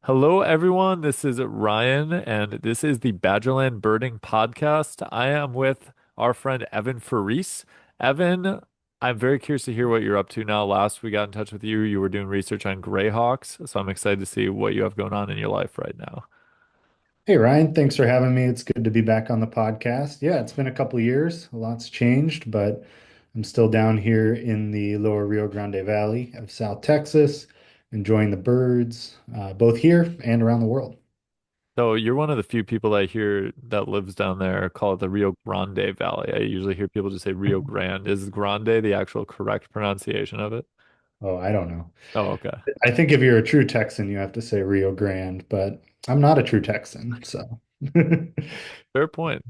Hello, everyone. This is Ryan, and this is the Badgerland Birding Podcast. I am with our friend Evan Farese. Evan, I'm very curious to hear what you're up to now. Last we got in touch with you, you were doing research on greyhawks, so I'm excited to see what you have going on in your life right now. Hey Ryan, thanks for having me. It's good to be back on the podcast. Yeah, it's been a couple years. A lot's changed, but I'm still down here in the lower Rio Grande Valley of South Texas, enjoying the birds, both here and around the world. So you're one of the few people I hear that lives down there call it the Rio Grande Valley. I usually hear people just say Rio Grande. Is Grande the actual correct pronunciation of it? Oh, I don't know. Oh, okay. I think if you're a true Texan, you have to say Rio Grande, but I'm not a true Texan, so. Fair point.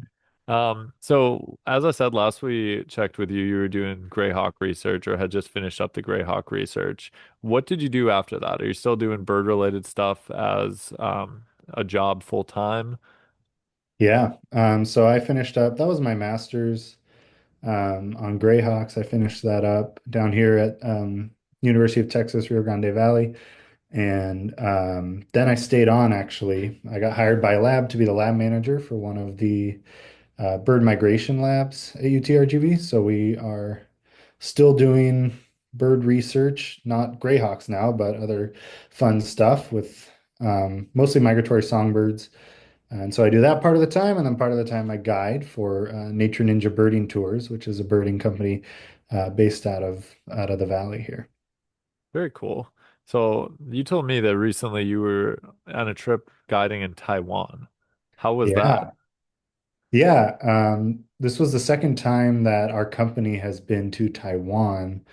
So as I said last we checked with you, you were doing Greyhawk research or had just finished up the Greyhawk research. What did you do after that? Are you still doing bird related stuff as a job full time? Yeah, so I finished up, that was my master's on Greyhawks. I finished that up down here at University of Texas, Rio Grande Valley. And then I stayed on actually. I got hired by a lab to be the lab manager for one of the bird migration labs at UTRGV. So we are still doing bird research, not greyhawks now, but other fun stuff with mostly migratory songbirds. And so I do that part of the time, and then part of the time I guide for Nature Ninja Birding Tours, which is a birding company based out of the valley here. Very cool. So you told me that recently you were on a trip guiding in Taiwan. How was that? Yeah. Yeah, this was the second time that our company has been to Taiwan.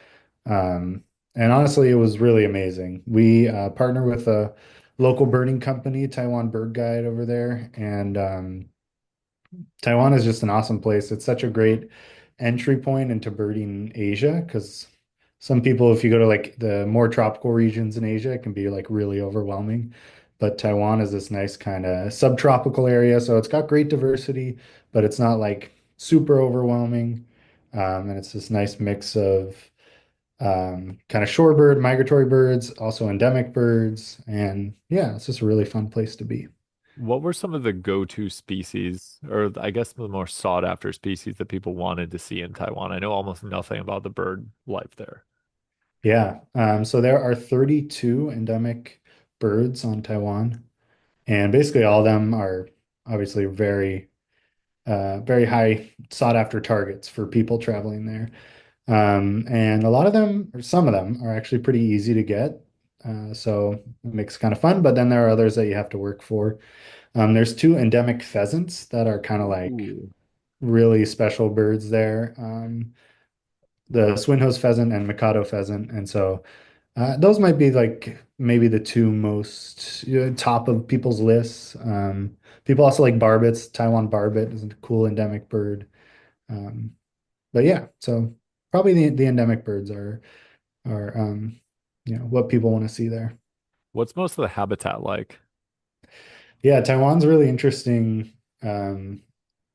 And honestly, it was really amazing. We partner with a local birding company, Taiwan Bird Guide over there, and Taiwan is just an awesome place. It's such a great entry point into birding Asia because some people, if you go to like the more tropical regions in Asia, it can be like really overwhelming. But Taiwan is this nice kind of subtropical area. So it's got great diversity, but it's not like super overwhelming. And it's this nice mix of kind of shorebird, migratory birds, also endemic birds. And yeah, it's just a really fun place to be. What were some of the go-to species, or I guess the more sought after species that people wanted to see in Taiwan? I know almost nothing about the bird life there. Yeah. So there are 32 endemic birds on Taiwan, and basically all of them are obviously very high sought after targets for people traveling there. And a lot of them, or some of them, are actually pretty easy to get. So it makes it kind of fun, but then there are others that you have to work for. There's two endemic pheasants that are kind of like Ooh. really special birds there. The Swinhoe's pheasant and Mikado pheasant. And so those might be like maybe the two most top of people's lists. People also like barbets. Taiwan barbet is a cool endemic bird. Um, but yeah, so probably the endemic birds are what people want to see there. What's most of the habitat like? Yeah, Taiwan's really interesting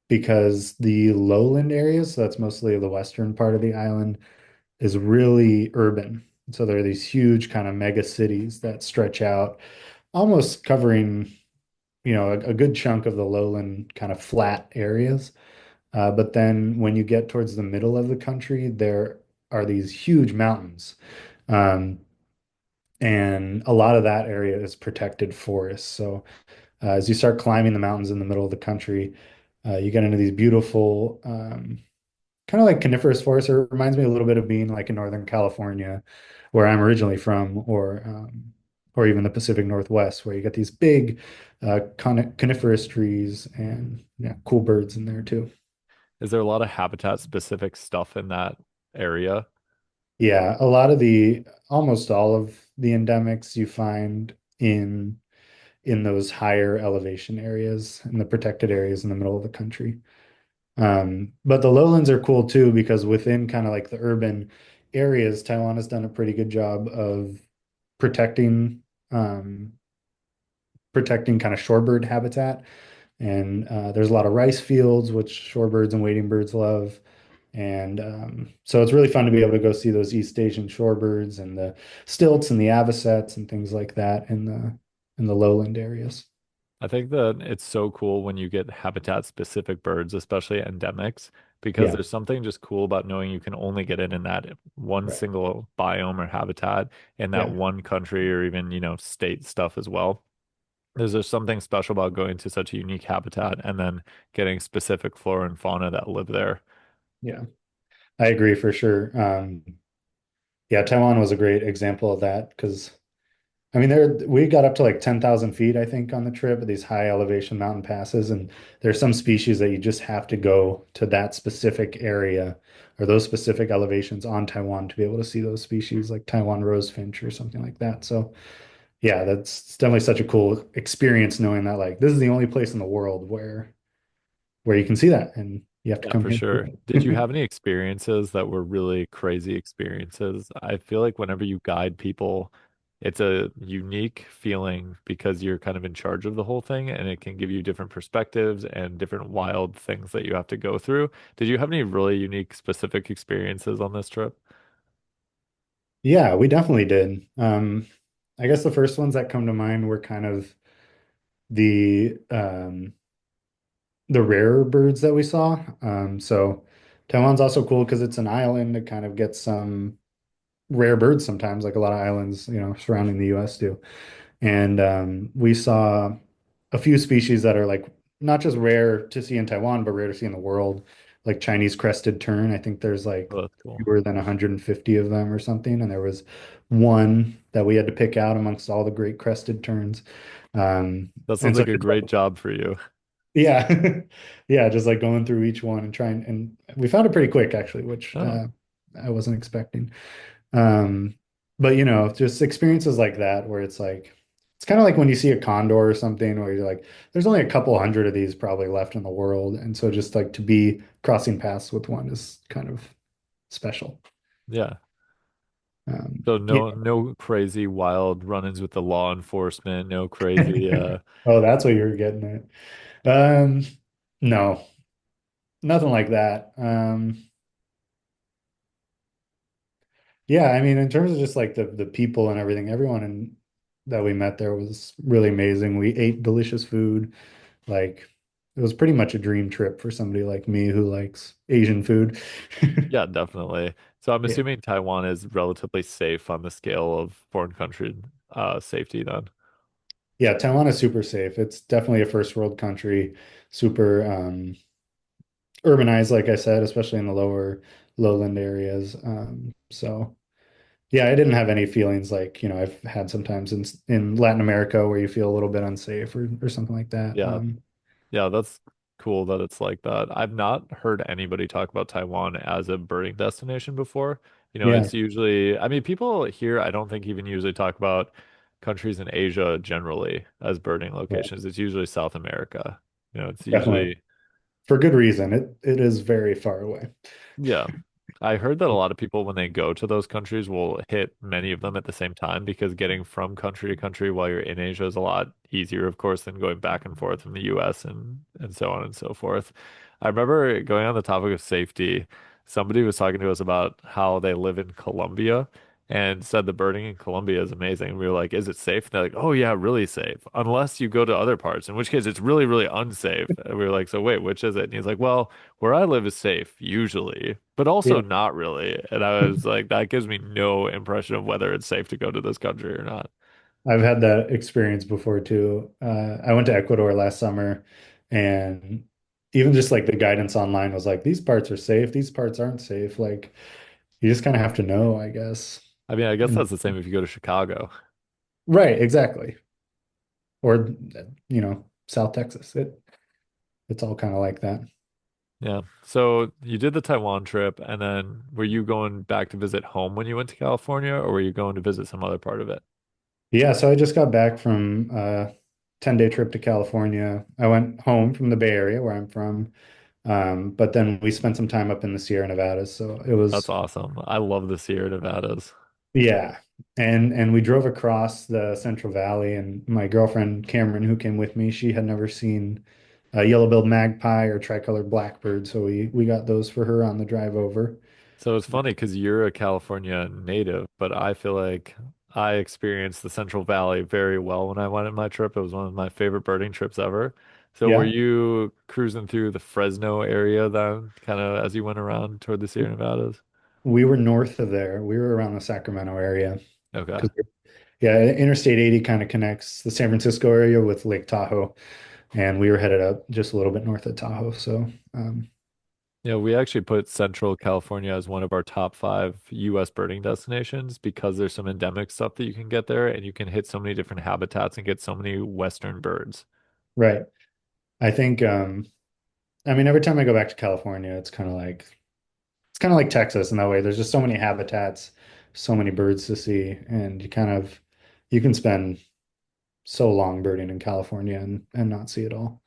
because the lowland areas, so that's mostly the western part of the island, is really urban. So there are these huge kind of mega cities that stretch out, almost covering, a good chunk of the lowland kind of flat areas. But then when you get towards the middle of the country, there are these huge mountains. Um, and a lot of that area is protected forest. So as you start climbing the mountains in the middle of the country, you get into these beautiful kind of like coniferous forest. It reminds me a little bit of being like in Northern California, where I'm originally from, or even the Pacific Northwest, where you get these big coniferous trees and yeah, cool birds in there too. Is there a lot of habitat specific stuff in that area? Yeah, almost all of the endemics you find in those higher elevation areas, in the protected areas in the middle of the country. But the lowlands are cool too because within kind of like the urban areas, Taiwan has done a pretty good job of protecting um, protecting kind of shorebird habitat. And there's a lot of rice fields, which shorebirds and wading birds love. And so it's really fun to be able to go see those East Asian shorebirds and the stilts and the avocets and things like that in the in the lowland areas. I think that it's so cool when you get habitat specific birds, especially endemics, because Yeah, there's something just cool about knowing you can only get it in that one right. single biome or habitat in that Yeah, one country or even, state stuff as well. There's just something special about going to such a unique habitat and then getting specific flora and fauna that live there. yeah, I agree for sure. Yeah, Taiwan was a great example of that because I mean, there we got up to like 10,000 feet, I think, on the trip, these high elevation mountain passes, and there's some species that you just have to go to that specific area or those specific elevations on Taiwan to be able to see those species, like Taiwan rosefinch or something like that. So, yeah, that's definitely such a cool experience knowing that like this is the only place in the world where you can see that, and you have to Yeah, come for here. sure. Did you have any experiences that were really crazy experiences? I feel like whenever you guide people, it's a unique feeling because you're kind of in charge of the whole thing and it can give you different perspectives and different wild things that you have to go through. Did you have any really unique, specific experiences on this trip? Yeah, we definitely did. I guess the first ones that come to mind were kind of the the rarer birds that we saw. So Taiwan's also cool because it's an island that kind of gets some rare birds sometimes, like a lot of islands, surrounding the US do. And we saw a few species that are like not just rare to see in Taiwan, but rare to see in the world, like Chinese crested tern. I think there's like Oh, that's cool. fewer than 150 of them or something. And there was one that we had to pick out amongst all the great crested terns. That sounds And so like a just great job for you. yeah. Yeah, just like going through each one and trying and we found it pretty quick actually, which Oh, I wasn't expecting. Um but just experiences like that where it's kind of like when you see a condor or something where you're like there's only a couple hundred of these probably left in the world and so just like to be crossing paths with one is kind of special. yeah. So Yeah. no crazy wild run-ins with the law enforcement, no crazy Oh, that's what you were getting at. No, nothing like that. Yeah, I mean, in terms of just like the people and everything, that we met there was really amazing. We ate delicious food. Like it was pretty much a dream trip for somebody like me who likes Asian food. Yeah, definitely. So I'm Yeah. assuming Taiwan is relatively safe on the scale of foreign country safety then. Yeah, Taiwan is super safe. It's definitely a first world country, super urbanized, like I said, especially in the lower lowland areas. So yeah, I didn't have any feelings like, I've had sometimes in Latin America where you feel a little bit unsafe or something like that. Yeah, yeah, that's cool that it's like that. I've not heard anybody talk about Taiwan as a birding destination before. Yeah, It's usually, I mean, people here, I don't think even usually talk about countries in Asia generally as birding yeah, locations. It's usually South America. It's definitely. usually For good reason. It is very far away. Yeah. I heard that a lot of people, when they go to those countries, will hit many of them at the same time because getting from country to country while you're in Asia is a lot easier, of course, than going back and forth from the US and so on and so forth. I remember going on the topic of safety, somebody was talking to us about how they live in Colombia and said the birding in Colombia is amazing. We were like, is it safe? And they're like, oh, yeah, really safe, unless you go to other parts, in which case it's really, really unsafe. And we were like, so wait, which is it? And he's like, well, where I live is safe usually, but also Yeah. not really. And I was like, that gives me no impression of whether it's safe to go to this country or not. I've had that experience before too. I went to Ecuador last summer and even just like the guidance online was like, these parts are safe, these parts aren't safe. Like you just kind of have to know, I guess. I mean, I guess And that's the same if you go to Chicago. right, exactly. Or South Texas. It's all kind of like that. Yeah. So you did the Taiwan trip, and then were you going back to visit home when you went to California, or were you going to visit some other part of it? Yeah, so I just got back from a 10-day trip to California. I went home from the Bay Area where I'm from. But then we spent some time up in the Sierra Nevadas. So it That's was, awesome. I love the Sierra Nevadas. yeah. And we drove across the Central Valley and my girlfriend Cameron, who came with me, she had never seen a yellow-billed magpie or tricolored blackbird. So we got those for her on the drive over. So it's funny because you're a California native, but I feel like I experienced the Central Valley very well when I went on my trip. It was one of my favorite birding trips ever. So were Yeah, you cruising through the Fresno area then, kind of as you went around toward the Sierra Nevadas? we were north of there. We were around the Sacramento area Okay. because yeah, Interstate 80 kind of connects the San Francisco area with Lake Tahoe, and we were headed up just a little bit north of Tahoe. So, Yeah, we actually put Central California as one of our top five US birding destinations because there's some endemic stuff that you can get there and you can hit so many different habitats and get so many Western birds. right. I think, I mean, every time I go back to California, it's kind of like Texas in that way. There's just so many habitats, so many birds to see, and you can spend so long birding in California and not see it all.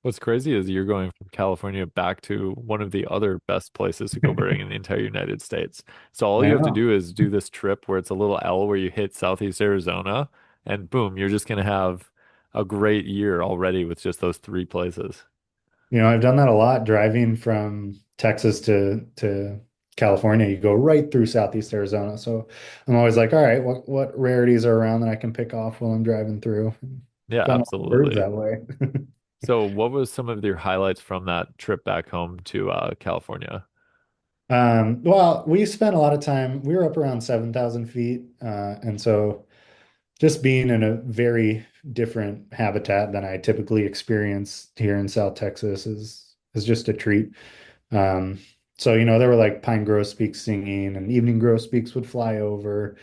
What's crazy is you're going from California back to one of the other best places to go birding in the entire United States. So all I you have to know. do is do this trip where it's a little L where you hit Southeast Arizona, and boom, you're just gonna have a great year already with just those three places. You know, I've done that a lot driving from Texas to California. You go right through Southeast Arizona. So I'm always like, all right, what rarities are around that I can pick off while I'm driving through? Yeah, Done a lot of birds absolutely. that way. So what was some of your highlights from that trip back home to California? Well, we spent a lot of time, we were up around 7,000 feet. And so just being in a very different habitat than I typically experience here in South Texas is just a treat. Um, so there were like pine grosbeaks singing, and evening grosbeaks would fly over,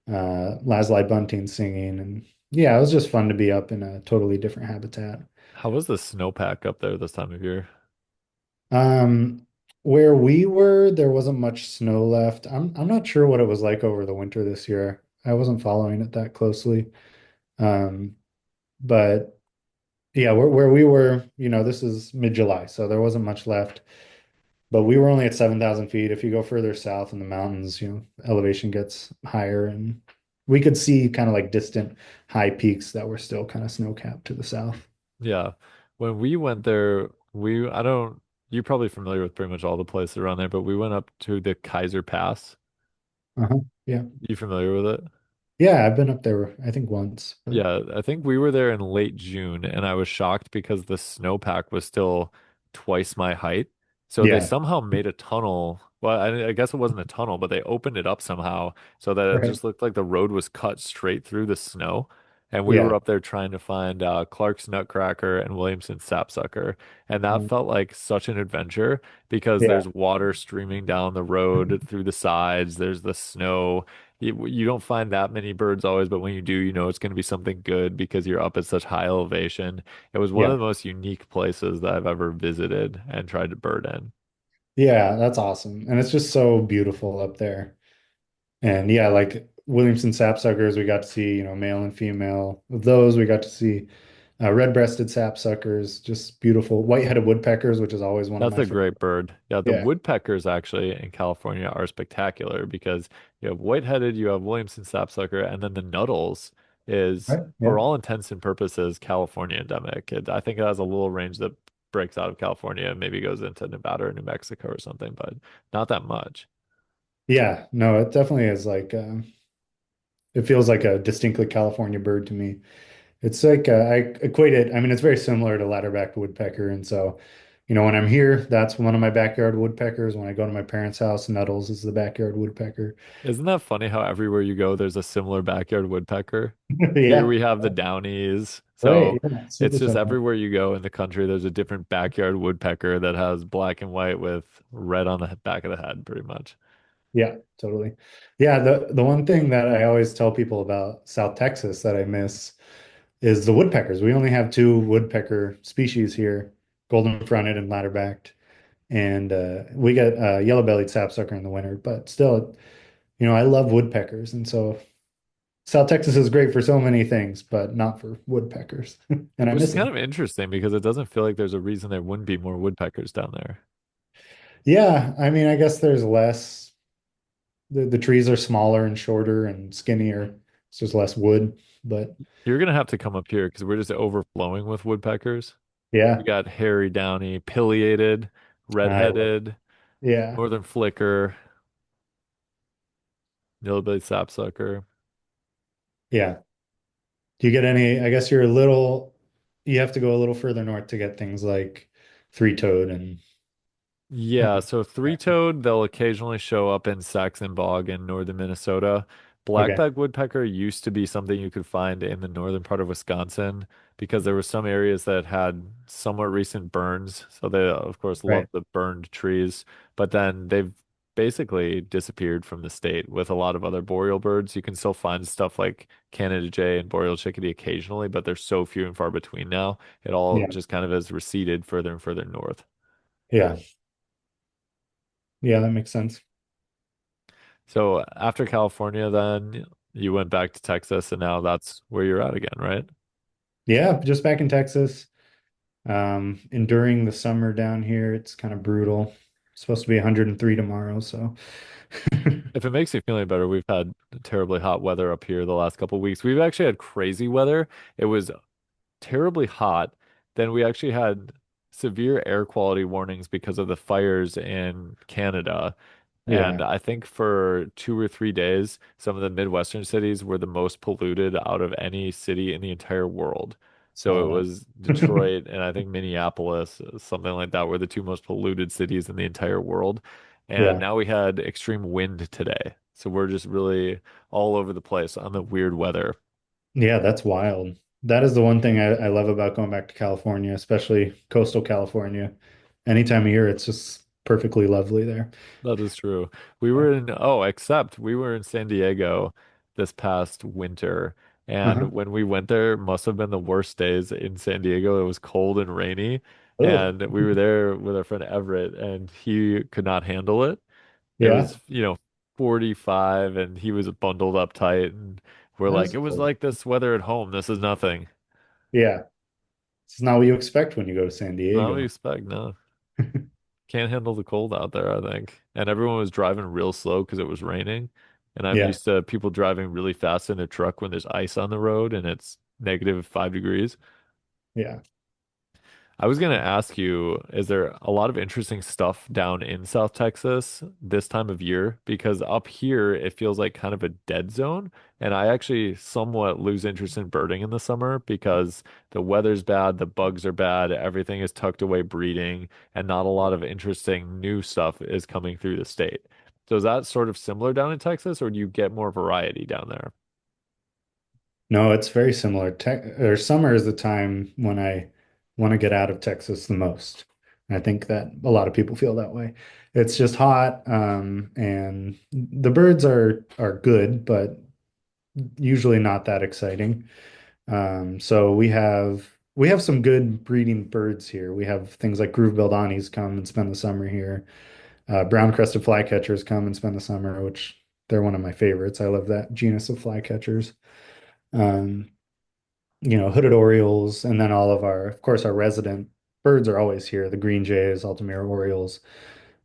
lazuli bunting singing, and yeah, it was just fun to be up in a totally different habitat. How was the snowpack up there this time of year? Um, where we were, there wasn't much snow left. I'm not sure what it was like over the winter this year. I wasn't following it that closely. Um, but yeah, where we were, this is mid-July, so there wasn't much left. But we were only at 7,000 feet. If you go further south in the mountains, elevation gets higher, and we could see kind of like distant high peaks that were still kind of snow-capped to the south. Yeah. When we went there, I don't, you're probably familiar with pretty much all the places around there, but we went up to the Kaiser Pass. Uh-huh. Yeah. You familiar with it? Yeah, I've been up there, I think once, but Yeah, I think we were there in late June, and I was shocked because the snowpack was still twice my height. So they yeah, somehow made a tunnel. Well, I guess it wasn't a tunnel, but they opened it up somehow so that it right. just looked like the road was cut straight through the snow. And we were Yeah. up there trying to find Clark's Nutcracker and Williamson's Sapsucker. And that Um, felt like such an adventure because yeah, there's water streaming down the road through the sides, there's the snow. You don't find that many birds always, but when you do, you know it's going to be something good because you're up at such high elevation. It was one of yeah. the most unique places that I've ever visited and tried to bird in. Yeah, that's awesome. And it's just so beautiful up there. And yeah, like Williamson sapsuckers, we got to see, male and female of those. We got to see red-breasted sapsuckers, just beautiful white-headed woodpeckers, which is always one of That's my a favorite. great bird. Yeah, the Yeah. woodpeckers actually in California are spectacular because you have white-headed, you have Williamson sapsucker, and then the Nuttals is, Right. for Yeah. all intents and purposes, California endemic. I think it has a little range that breaks out of California and maybe goes into Nevada or New Mexico or something, but not that much. Yeah. No, it definitely is like it feels like a distinctly California bird to me. It's like I equate it. I mean, it's very similar to ladderback woodpecker, and so, when I'm here, that's one of my backyard woodpeckers. When I go to my parents' house, Nuttles is the backyard woodpecker. Isn't that funny how everywhere you go, there's a similar backyard woodpecker? Here Yeah. we have the Downies. Right. So Yeah. it's Super just similar. everywhere you go in the country, there's a different backyard woodpecker that has black and white with red on the back of the head, pretty much. Yeah, totally. Yeah, the one thing that I always tell people about South Texas that I miss is the woodpeckers. We only have two woodpecker species here, golden fronted and ladderbacked. And we get yellow-bellied sapsucker in the winter, but still, I love woodpeckers. And so South Texas is great for so many things, but not for woodpeckers. And I Which miss is kind them. of interesting because it doesn't feel like there's a reason there wouldn't be more woodpeckers down there. Yeah, I mean, I guess there's less, the trees are smaller and shorter and skinnier. It's just less wood, but You're gonna have to come up here because we're just overflowing with woodpeckers. We yeah. got hairy downy, pileated, I love redheaded, Yeah. northern flicker. Hillbilly sapsucker. Yeah. Do you get any? I guess you're a little, you have to go a little further north to get things like three-toed Yeah, and so three-toed, they'll occasionally show up in Saxon Bog in northern Minnesota. okay. Blackback woodpecker used to be something you could find in the northern part of Wisconsin because there were some areas that had somewhat recent burns. So they, of course, love Right. the burned trees, but then they've basically disappeared from the state with a lot of other boreal birds. You can still find stuff like Canada jay and boreal chickadee occasionally, but they're so few and far between now. It all Yeah. just kind of has receded further and further north. Yeah. Yeah, that makes sense. So after California, then you went back to Texas, and now that's where you're at again, right? Yeah, just back in Texas. Enduring the summer down here, it's kind of brutal. It's supposed to be 103 tomorrow, so If it makes you feel any better, we've had terribly hot weather up here the last couple of weeks. We've actually had crazy weather. It was terribly hot. Then we actually had severe air quality warnings because of the fires in Canada. And yeah. I think for 2 or 3 days, some of the Midwestern cities were the most polluted out of any city in the entire world. So Saw it was that. Detroit and I think Minneapolis, something like that, were the two most polluted cities in the entire world. And Yeah. now we had extreme wind today. So we're just really all over the place on the weird weather. Yeah, that's wild. That is the one thing I love about going back to California, especially coastal California. Any time of year, it's just perfectly lovely there. That is true. We were in, oh, except we were in San Diego this past winter. Uh-huh. And when we went there, must have been the worst days in San Diego. It was cold and rainy. Oh, And we were there with our friend Everett, and he could not handle it. It yeah. was, 45, and he was bundled up tight. And we're That like, is it was cool. like this weather at home. This is nothing. Yeah. It's not what you expect when you go to San Not what you Diego. expect, no. Can't handle the cold out there, I think. And everyone was driving real slow because it was raining. And I'm Yeah. used to people driving really fast in a truck when there's ice on the road and it's -5 degrees. Yeah. I was going to ask you, is there a lot of interesting stuff down in South Texas this time of year? Because up here, it feels like kind of a dead zone. And I actually somewhat lose interest in birding in the summer because the weather's bad, the bugs are bad, everything is tucked away breeding, and not a lot of interesting new stuff is coming through the state. So is that sort of similar down in Texas, or do you get more variety down there? No, it's very similar. Summer is the time when I want to get out of Texas the most. I think that a lot of people feel that way. It's just hot, and the birds are good, but usually not that exciting. So we have some good breeding birds here. We have things like groove-billed Anis come and spend the summer here. Brown-crested flycatchers come and spend the summer, which they're one of my favorites. I love that genus of flycatchers. Um, Hooded orioles, and then of course, our resident birds are always here. The green jays, Altamira orioles,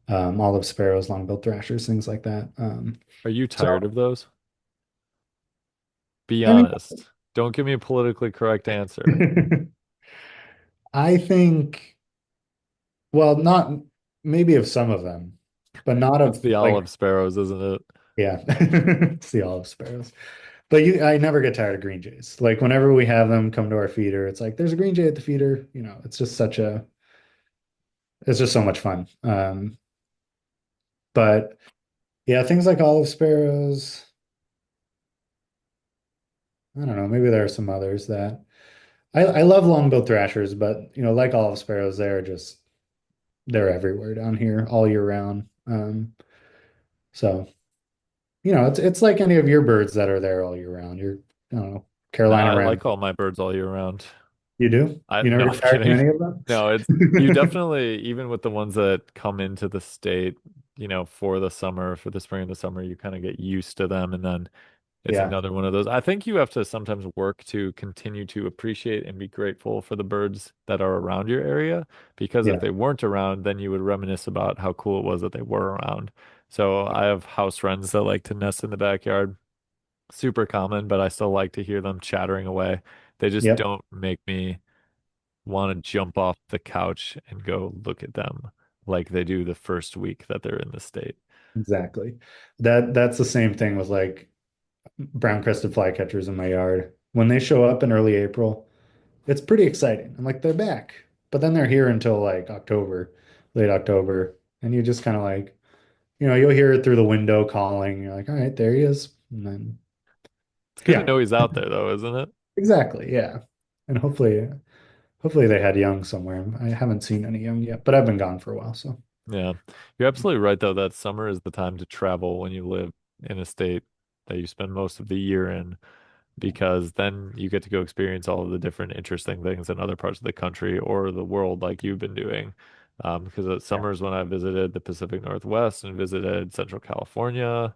olive sparrows, long-billed thrashers, things like that. Are you So, tired of those? Be I mean, honest. Don't give me a politically correct answer. I think, well, not maybe of some of them, but not It's of the like, olive sparrows, isn't it? yeah, it's the olive sparrows. But I never get tired of green jays. Like whenever we have them come to our feeder, it's like there's a green jay at the feeder. It's just so much fun. But yeah, things like olive sparrows. I don't know. Maybe there are some others that I love long-billed thrashers, but like olive sparrows, they're everywhere down here all year round. So it's like any of your birds that are there all year round. I don't know, No, Carolina I wren. like all my birds all year round. You do? You never No, get I'm tired of kidding. any of them? No, it's you definitely, even with the ones that come into the state, for the summer, for the spring and the summer, you kind of get used to them. And then it's Yeah, another one of those. I think you have to sometimes work to continue to appreciate and be grateful for the birds that are around your area, because if yeah, they weren't around, then you would reminisce about how cool it was that they were around. So I have house friends that like to nest in the backyard. Super common, but I still like to hear them chattering away. They just yep. don't make me want to jump off the couch and go look at them like they do the first week that they're in the state. Exactly. That's the same thing with like brown crested flycatchers in my yard. When they show up in early April, it's pretty exciting. I'm like, they're back. But then they're here until like October, late October. And you just kind of like, you'll hear it through the window calling. You're like, all right, there he is. And then, It's good to yeah, know he's out there though, isn't it? exactly. Yeah. And hopefully they had young somewhere. I haven't seen any young yet, but I've been gone for a while. So, Yeah. You're absolutely right though that summer is the time to travel when you live in a state that you spend most of the year in, because then you get to go experience all of the different interesting things in other parts of the country or the world like you've been doing. Because at yeah. summers when I visited the Pacific Northwest and visited Central California,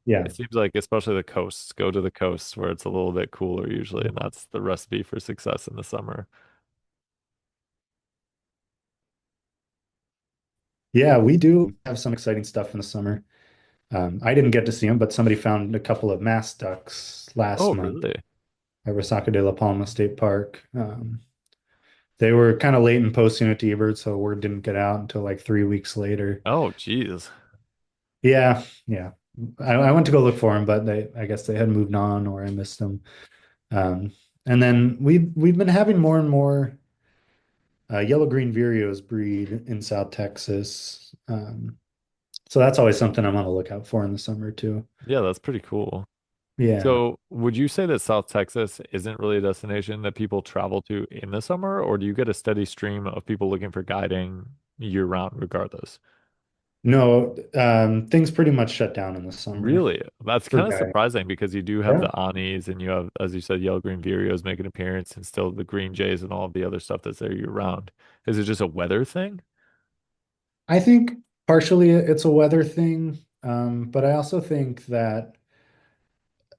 Yeah. it seems like especially the coasts, go to the coasts where it's a little bit cooler usually, and that's the recipe for success in the summer. Yeah, we do have some exciting stuff in the summer. I didn't get to see them, but somebody found a couple of mass ducks last Oh, month really? at Resaca de la Palma State Park. They were kind of late in posting it to eBird, so word didn't get out until like 3 weeks later. Oh, geez. Yeah, yeah. I went to go look for them, but I guess they had moved on or I missed them. Um, and then we've been having more and more yellow-green vireos breed in South Texas. So that's always something I'm on the lookout for in the summer too. Yeah, that's pretty cool. Yeah. So, would you say that South Texas isn't really a destination that people travel to in the summer, or do you get a steady stream of people looking for guiding year round regardless? No, things pretty much shut down in the summer Really? That's for kind of guiding. surprising because you do have Yeah. the Anis and you have, as you said, yellow green vireos make an appearance and still the green jays and all of the other stuff that's there year round. Is it just a weather thing? I think partially it's a weather thing, but I also think that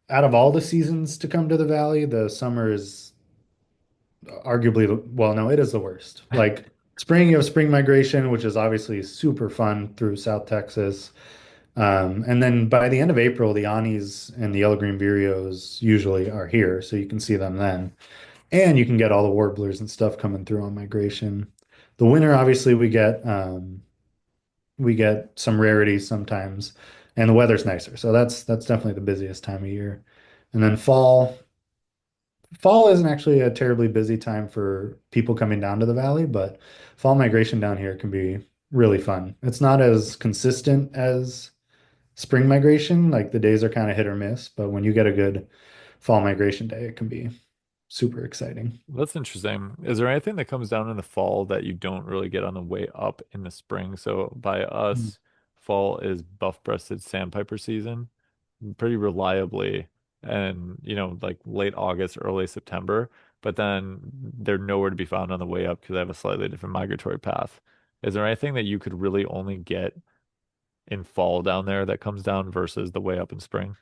out of all the seasons to come to the valley, the summer is arguably, well, no, it is the worst. Like spring, you have spring migration, which is obviously super fun through South Texas. And then by the end of April, the Anis and the yellow green vireos usually are here, so you can see them then. And you can get all the warblers and stuff coming through on migration. The winter, obviously, we get some rarities sometimes, and the weather's nicer. So that's definitely the busiest time of year. And then fall isn't actually a terribly busy time for people coming down to the valley, but fall migration down here can be really fun. It's not as consistent as spring migration, like the days are kind of hit or miss, but when you get a good fall migration day, it can be super exciting. That's interesting. Is there anything that comes down in the fall that you don't really get on the way up in the spring? So by Mm. us, fall is buff-breasted sandpiper season pretty reliably and like late August, early September, but then they're nowhere to be found on the way up because they have a slightly different migratory path. Is there anything that you could really only get in fall down there that comes down versus the way up in spring?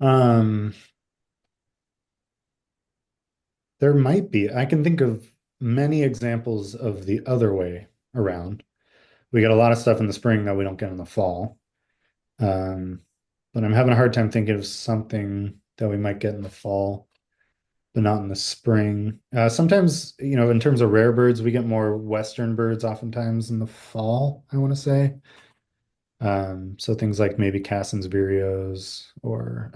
Um, there might be. I can think of many examples of the other way around. We get a lot of stuff in the spring that we don't get in the fall. Um, but I'm having a hard time thinking of something that we might get in the fall, but not in the spring. Sometimes, in terms of rare birds, we get more Western birds oftentimes in the fall, I want to say. So things like maybe Cassin's vireos or,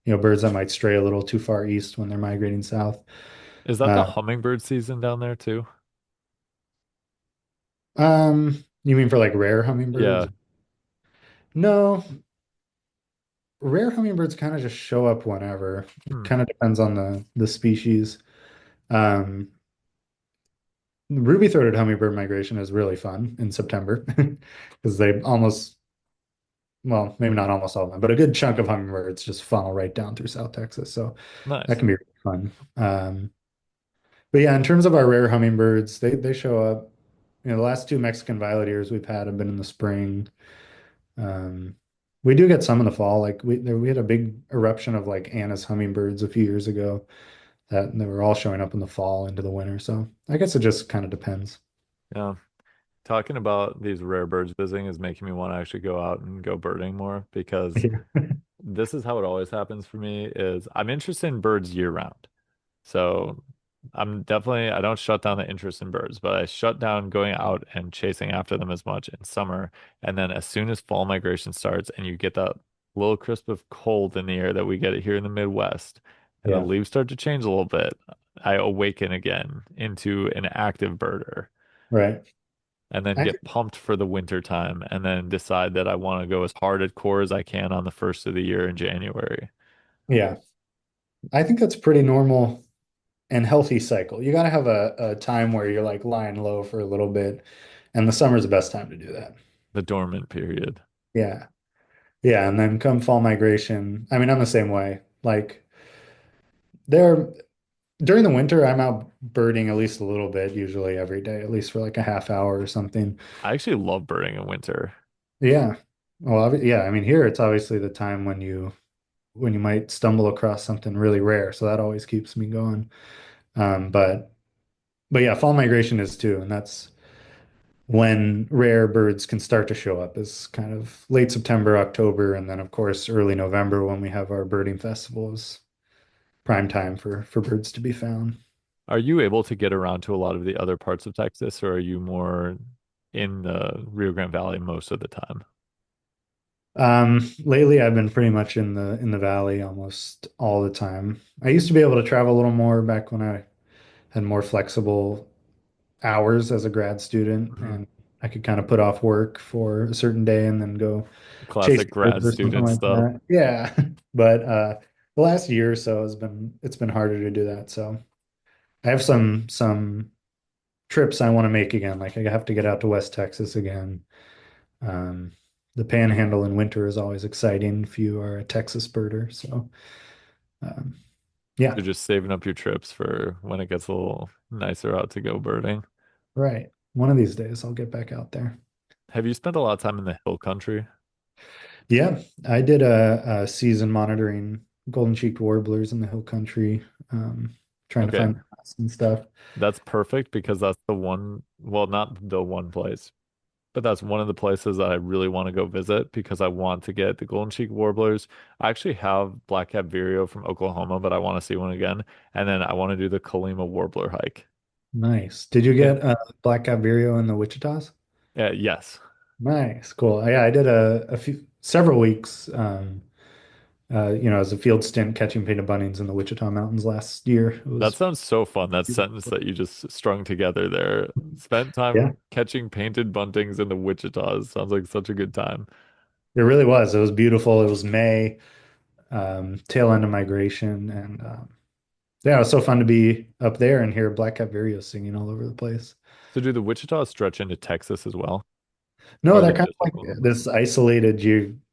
birds that might stray a little too far east when they're migrating south. Is that the Uh, hummingbird season down there too? you mean for like rare hummingbirds? Yeah. No, rare hummingbirds kind of just show up whenever. It Hmm. kind of depends on the species. Um, Ruby-throated hummingbird migration is really fun in September because they almost, well, maybe not almost all of them, but a good chunk of hummingbirds just funnel right down through South Texas. So that Nice. can be really fun. But yeah, in terms of our rare hummingbirds, they show up. The last two Mexican violet ears we've had have been in the spring. Um, we do get some in the fall. Like we had a big eruption of like Anna's hummingbirds a few years ago that they were all showing up in the fall into the winter. So I guess it just kind of depends. Yeah. Talking about these rare birds visiting is making me want to actually go out and go birding more because Yeah. this is how it always happens for me is I'm interested in birds year round. So I'm definitely, I don't shut down the interest in birds, but I shut down going out and chasing after them as much in summer. And then as soon as fall migration starts and you get that little crisp of cold in the air that we get here in the Midwest, and the Yeah, leaves start to change a little bit, I awaken again into an active birder right. and then I get could, pumped for the winter time and then decide that I want to go as hard at core as I can on the first of the year in January. yeah, I think that's pretty normal and healthy cycle. You got to have a time where you're like lying low for a little bit, and the summer's the best time to do that. The dormant period. Yeah. Yeah, and then come fall migration. I mean, I'm the same way. Like there during the winter, I'm out birding at least a little bit, usually every day, at least for like a half hour or something. I actually love birding in winter. Yeah. Well, yeah, I mean here it's obviously the time when you might stumble across something really rare, so that always keeps me going. Um, but but yeah, fall migration is too, and that's when rare birds can start to show up is kind of late September, October, and then of course early November when we have our birding festivals. Prime time for birds to be found. Are you able to get around to a lot of the other parts of Texas, or are you more in the Rio Grande Valley most of the time? Lately I've been pretty much in the valley almost all the time. I used to be able to travel a little more back when I had more flexible hours as a grad student, Mhm. and I could kind of put off work for a certain day and then go chase Classic grad birds or something student like stuff. that. Yeah. But the last year or so has been it's been harder to do that. So I have some trips I want to make again. Like I have to get out to West Texas again. Um, the Panhandle in winter is always exciting if you are a Texas birder. So, um, yeah, You're just saving up your trips for when it gets a little nicer out to go birding. right. One of these days I'll get back out there. Have you spent a lot of time in the hill country? Yeah, I did a season monitoring golden-cheeked warblers in the hill country, trying to Okay, find nests and stuff. that's perfect because that's the one, well, not the one place, but that's one of the places that I really want to go visit because I want to get the golden cheek warblers. I actually have black-capped vireo from Oklahoma, but I want to see one again. And then I want to do the Colima warbler hike. Nice. Did you And get black-cap vireo in the Wichitas? yes, Nice, cool. Yeah, I did a few several weeks. As a field stint catching painted buntings in the Wichita Mountains last year. It that was sounds so fun. That sentence that you just strung together there. Spent yeah, time catching painted buntings in the Wichitas. Sounds like such a good time. it really was. It was beautiful. It was May, tail end of migration, and yeah, it was so fun to be up there and hear black-cap vireo singing all over the place. So do the Wichitas stretch into Texas as well? Or No, are they they're kind just of like Oklahoma? this isolated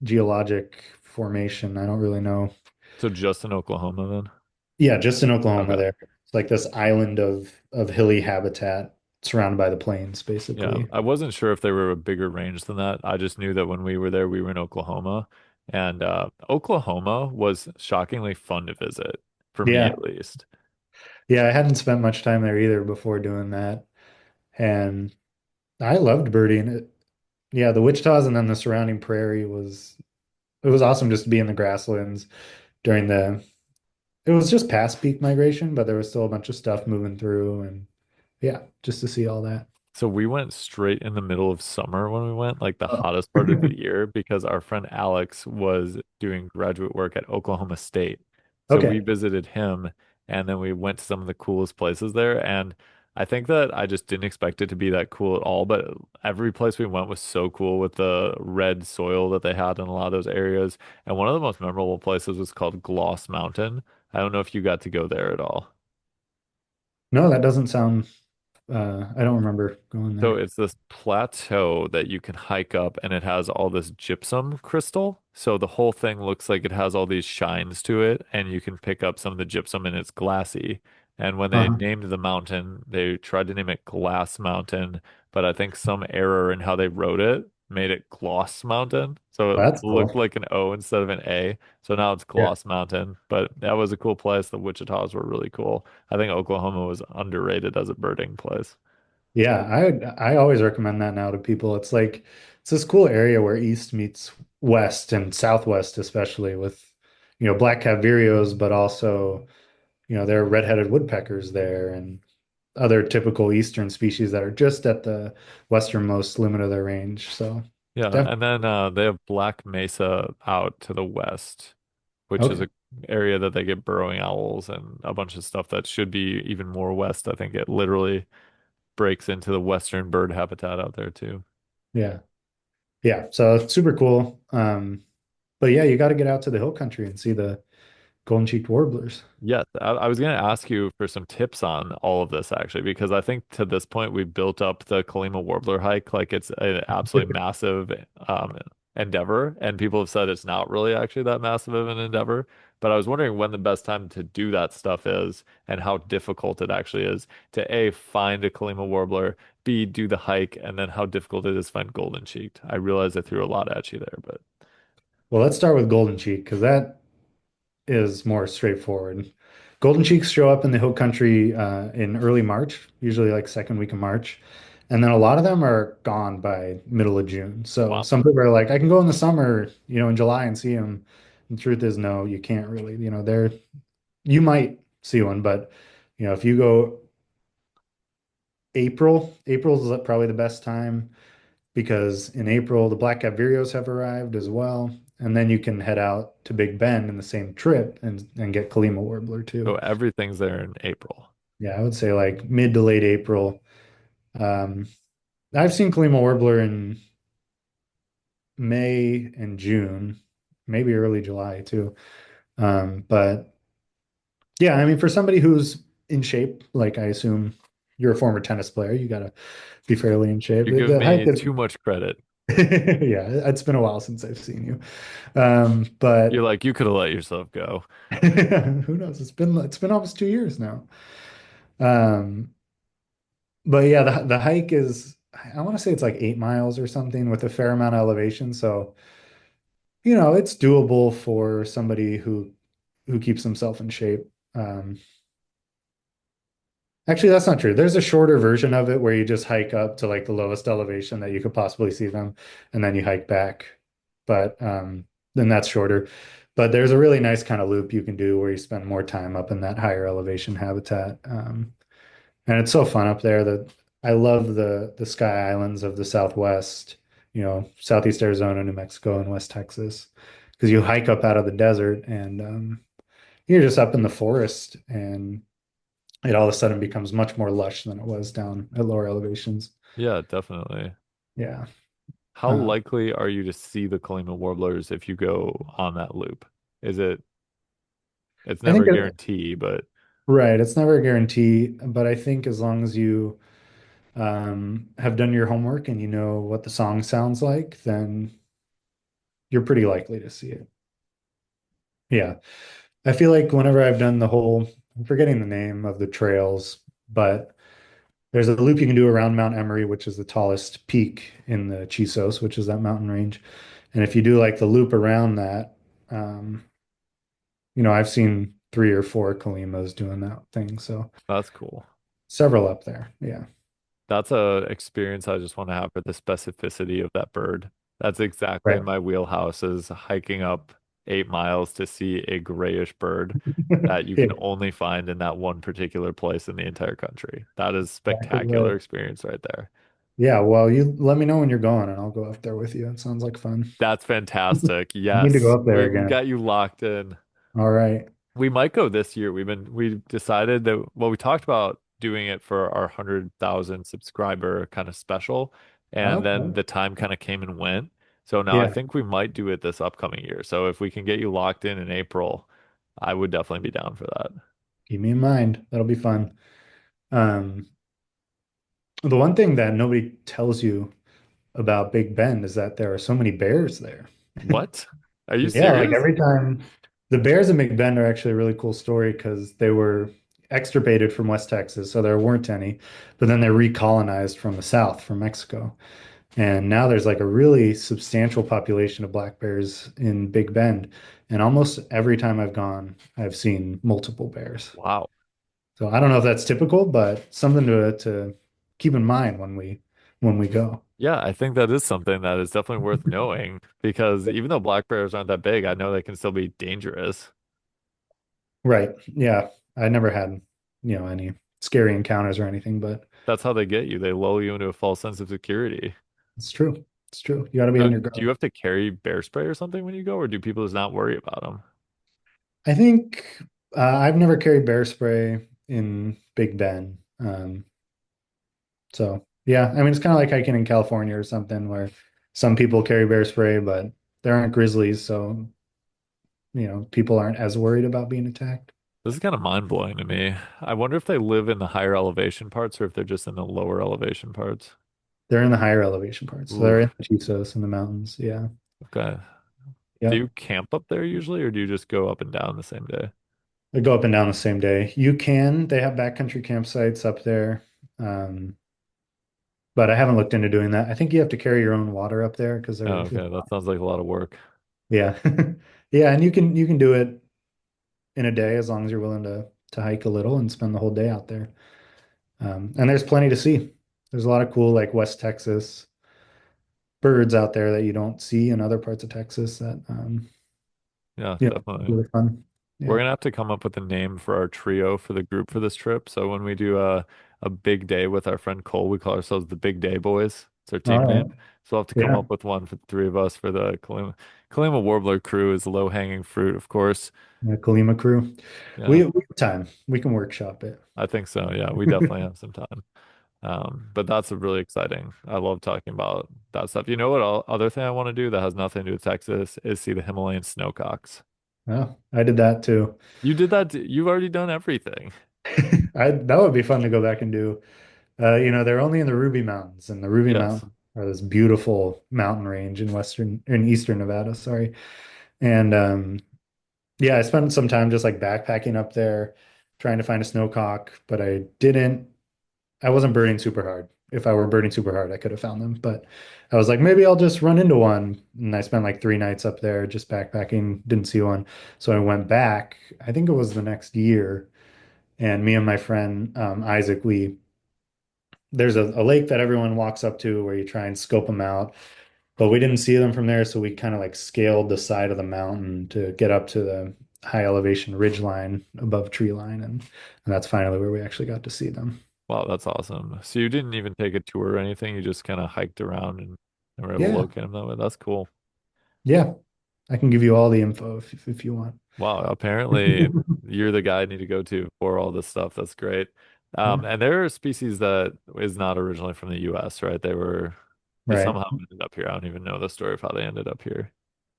geologic formation. I don't really know. So just in Oklahoma then? Yeah, just in Oklahoma Okay. there. It's like this island of hilly habitat surrounded by the plains, Yeah, basically. I wasn't sure if they were a bigger range than that. I just knew that when we were there, we were in Oklahoma, and Oklahoma was shockingly fun to visit for me Yeah. at least. Yeah, I hadn't spent much time there either before doing that. And I loved birding. Yeah, the Wichitas and then the surrounding prairie was it was awesome just to be in the grasslands during the it was just past peak migration, but there was still a bunch of stuff moving through and yeah, just to see all that. So we went straight in the middle of summer when we went, like the Oh. hottest part of the year, because our friend Alex was doing graduate work at Oklahoma State. So we Okay. visited him and then we went to some of the coolest places there. And I think that I just didn't expect it to be that cool at all, but every place we went was so cool with the red soil that they had in a lot of those areas. And one of the most memorable places was called Gloss Mountain. I don't know if you got to go there at all. No, that doesn't sound I don't remember going So there. it's this plateau that you can hike up and it has all this gypsum crystal. So the whole thing looks like it has all these shines to it and you can pick up some of the gypsum and it's glassy. And when they Uh-huh. named the mountain, they tried to name it Glass Mountain, but I think some error in how they wrote it made it Gloss Mountain. So it Well, that's looked cool. like an O instead of an A. So now it's Yeah. Gloss Mountain. But that was a cool place. The Wichitas were really cool. I think Oklahoma was underrated as a birding place. Yeah, I always recommend that now to people. It's like it's this cool area where east meets west and southwest especially with black cat vireos, but also there are red-headed woodpeckers there and other typical eastern species that are just at the westernmost limit of their range. So Yeah, definitely. and then they have Black Mesa out to the west, which is Okay. a area that they get burrowing owls and a bunch of stuff that should be even more west. I think it literally breaks into the western bird habitat out there too. Yeah. Yeah. So it's super cool. But yeah, you got to get out to the hill country and see the golden-cheeked warblers. Yeah, I was going to ask you for some tips on all of this actually, because I think to this point we've built up the Kalima Warbler hike like it's an absolutely massive endeavor, and people have said it's not really actually that massive of an endeavor. But I was wondering when the best time to do that stuff is, and how difficult it actually is to A, find a Kalima Warbler, B, do the hike, and then how difficult it is to find golden cheeked. I realize I threw a lot at you there, but Well, let's start with golden cheek because that is more straightforward. Golden cheeks show up in the hill country in early March, usually like second week of March. And then a lot of them are gone by middle of June. So wow. some people are like, I can go in the summer, in July and see them. And the truth is, no, you can't really. You might see one, but if you go April's probably the best time because in April the black-cap vireos have arrived as well. And then you can head out to Big Bend in the same trip and get Kalima warbler So too. everything's there in April. Yeah, I would say like mid to late April. Um, I've seen Kalima warbler in May and June, maybe early July too. But yeah, I mean, for somebody who's in shape, like I assume you're a former tennis player, you gotta be fairly in shape. You The, give the hike me is, too much credit. yeah, it's been a while since I've seen you. You're But like, you could have let yourself go. who knows? It's been almost 2 years now. Um, but yeah, the hike is I want to say it's like 8 miles or something with a fair amount of elevation. So, it's doable for somebody who keeps himself in shape. Um, Actually, that's not true. There's a shorter version of it where you just hike up to like the lowest elevation that you could possibly see them, and then you hike back. But then that's shorter. But there's a really nice kind of loop you can do where you spend more time up in that higher elevation habitat. And it's so fun up there that I love the Sky Islands of the Southwest, Southeast Arizona, New Mexico, and West Texas, because you hike up out of the desert and you're just up in the forest and it all of a sudden becomes much more lush than it was down at lower elevations. Yeah, definitely. Yeah. How Uh, likely are you to see the Kalima warblers if you go on that loop? Is it, it's I never think, a guarantee, but right, it's never a guarantee, but I think as long as you have done your homework and you know what the song sounds like, then you're pretty likely to see it. Yeah. I feel like whenever I've done I'm forgetting the name of the trails, but there's a loop you can do around Mount Emery, which is the tallest peak in the Chisos, which is that mountain range. And if you do like the loop around that, um, I've seen 3 or 4 Kalimas doing that thing. So that's cool. several up there. Yeah. That's a experience I just want to have for the specificity of that bird. That's exactly Right. in my wheelhouse is hiking up 8 miles to see a grayish bird that you can Yeah. only find in that one particular place in the entire country. That is Exactly spectacular right. experience right there. Yeah. Well, you let me know when you're going and I'll go up there with you. It sounds like fun. That's fantastic. I need to go Yes, up there we again. got you locked in. All right. We might go this year. We decided that well, we talked about doing it for our 100,000 subscriber kind of special, and then Okay. the time kind of came and went. So now I Yeah. think we might do it this upcoming year. So if we can get you locked in April, I would definitely be down for that. Keep me in mind. That'll be fun. Um, the one thing that nobody tells you about Big Bend is that there are so many bears there. What? Are you Yeah, like serious? every time the bears in Big Bend are actually a really cool story because they were extirpated from West Texas, so there weren't any, but then they're recolonized from the south, from Mexico. And now there's like a really substantial population of black bears in Big Bend. And almost every time I've gone, I've seen multiple bears. Wow. So I don't know if that's typical, but something to keep in mind when we go. Yeah, I think that is something that is definitely worth knowing because even though black bears aren't that big, I know they can still be dangerous. Right. Yeah. I never had, any scary encounters or anything, but That's how they get you. They lull you into a false sense of security. it's true. It's true. You got to be So on your do you guard. have to carry bear spray or something when you go, or do people just not worry about them? I think I've never carried bear spray in Big Ben. So yeah, I mean, it's kind of like hiking in California or something where some people carry bear spray, but there aren't grizzlies, so people aren't as worried about being attacked. This is kind of mind blowing to me. I wonder if they live in the higher elevation parts or if they're just in the lower elevation parts. They're in the higher elevation parts, so they're in Oof. the Chisos in the mountains. Yeah. Okay. Do you Yep. camp up there usually, or do you just go up and down the same day? They go up and down the same day. They have backcountry campsites up there. Um, but I haven't looked into doing that. I think you have to carry your own water up there because Oh, okay. That sounds like a lot of work. yeah. Yeah, and you can do it in a day as long as you're willing to hike a little and spend the whole day out there. And there's plenty to see. There's a lot of cool like West Texas birds out there that you don't see in other parts of Texas that Yeah, definitely. really fun. We're Yeah. gonna have to come up with a name for our trio for the group for this trip. So when we do a big day with our friend Cole, we call ourselves the Big Day Boys. It's our All team right. name. So we'll have to come Yeah. up with one for the three of us for the Kalima Warbler crew is low hanging fruit, of course. The Kalima crew. Yeah, We have time. We can workshop it. I think so. Yeah, we definitely have some time. But that's a really exciting. I love talking about that stuff. You know what other thing I want to do that has nothing to do with Texas is see the Himalayan snowcocks. Oh, I did that too. You did that. You've already done everything. That would be fun to go back and do. They're only in the Ruby Mountains, and the Ruby Yes. Mountains are this beautiful mountain range in eastern Nevada, sorry. And yeah, I spent some time just like backpacking up there, trying to find a snowcock, but I wasn't birding super hard. If I were birding super hard, I could have found them, but I was like, maybe I'll just run into one. And I spent like 3 nights up there just backpacking, didn't see one. So I went back, I think it was the next year, and me and my friend Isaac, there's a lake that everyone walks up to where you try and scope them out, but we didn't see them from there, so we kind of like scaled the side of the mountain to get up to the high elevation ridge line above tree line, and that's finally where we actually got to see them. Wow, that's awesome. So you didn't even take a tour or anything. You just kind of hiked around and were able to Yeah, locate them that way. That's cool. yeah, I can give you all the info if you want. Wow, apparently you're the guy I need to go to for all this stuff. That's great. Yeah, And there are species that is not originally from the US, right? They right. somehow ended up here. I don't even know the story of how they ended up here.